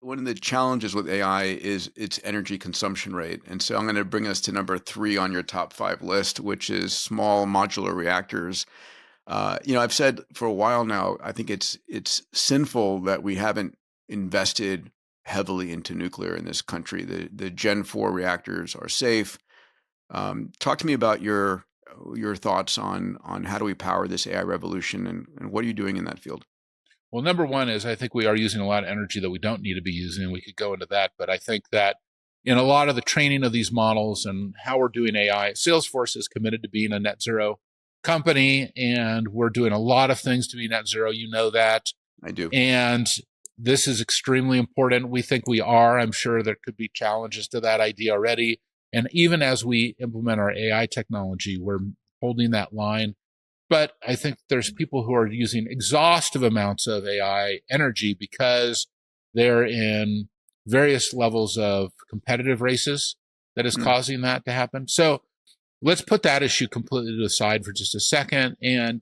one of the challenges with AI is its energy consumption rate. And so I'm going to bring us to number 3 on your top 5 list, which is small modular reactors. I've said for a while now, I think it's sinful that we haven't invested heavily into nuclear in this country. The Gen 4 reactors are safe. Talk to me about your thoughts on how do we power this AI revolution, and what are you doing in that field? Well, number one is I think we are using a lot of energy that we don't need to be using, and we could go into that. But I think that in a lot of the training of these models and how we're doing AI, Salesforce is committed to being a net zero company, and we're doing a lot of things to be net zero. You know that. I do. And this is extremely important. We think we are. I'm sure there could be challenges to that idea already. And even as we implement our AI technology, we're holding that line. But I think there's people who are using exhaustive amounts of AI energy because they're in various levels of competitive races that is causing that to happen. So let's put that issue completely to the side for just a second. And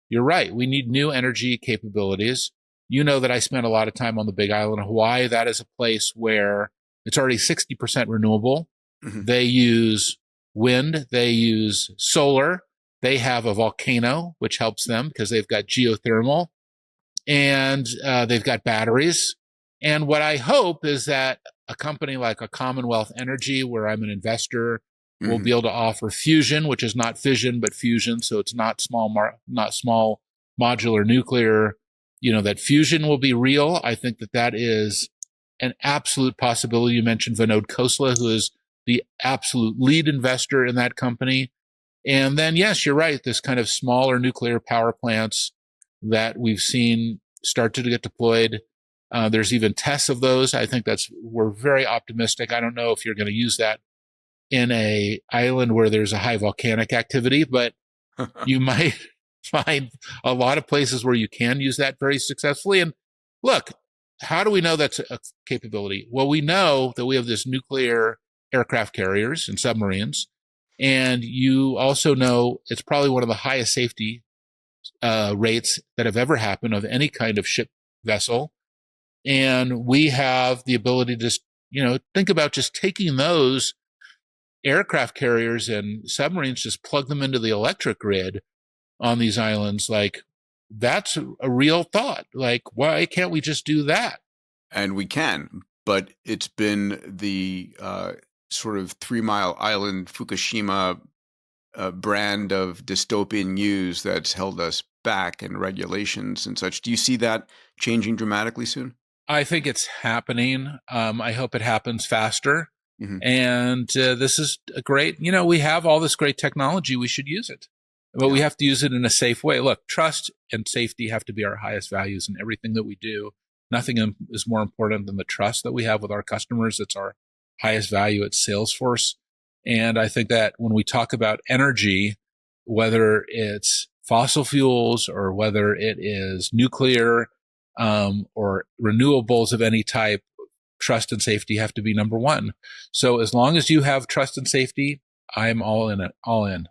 you're right. We need new energy capabilities. You know that I spent a lot of time on the Big Island of Hawaii. That is a place where it's already 60% renewable. Mm-hmm. They use wind. They use solar. They have a volcano, which helps them because they've got geothermal, and they've got batteries. And what I hope is that a company like a Commonwealth Energy, where I'm an investor, will be able to offer fusion, which is not fission, but fusion. So it's not small modular nuclear. That fusion will be real. I think that is an absolute possibility. You mentioned Vinod Khosla, who is the absolute lead investor in that company. And then, yes, you're right. This kind of smaller nuclear power plants that we've seen start to get deployed. There's even tests of those. I think we're very optimistic. I don't know if you're going to use that in a island where there's a high volcanic activity, but you might find a lot of places where you can use that very successfully. And look, how do we know that's a capability? Well, we know that we have this nuclear aircraft carriers and submarines. And you also know it's probably one of the highest safety rates that have ever happened of any kind of ship vessel. And we have the ability to just, think about just taking those aircraft carriers and submarines, just plug them into the electric grid on these islands. Like, that's a real thought. Like, why can't we just do that? And we can, but it's been the sort of 3 Mile Island Fukushima brand of dystopian news that's held us back, and regulations and such. Do you see that changing dramatically soon? I think it's happening. I hope it happens faster. Mm-hmm. And this is a great, we have all this great technology. We should use it, but we have to use it in a safe way. Look, trust and safety have to be our highest values in everything that we do. Nothing is more important than the trust that we have with our customers. It's our highest value at Salesforce. And I think that when we talk about energy, whether it's fossil fuels or whether it is nuclear or renewables of any type, trust and safety have to be number one. So as long as you have trust and safety, I'm all in.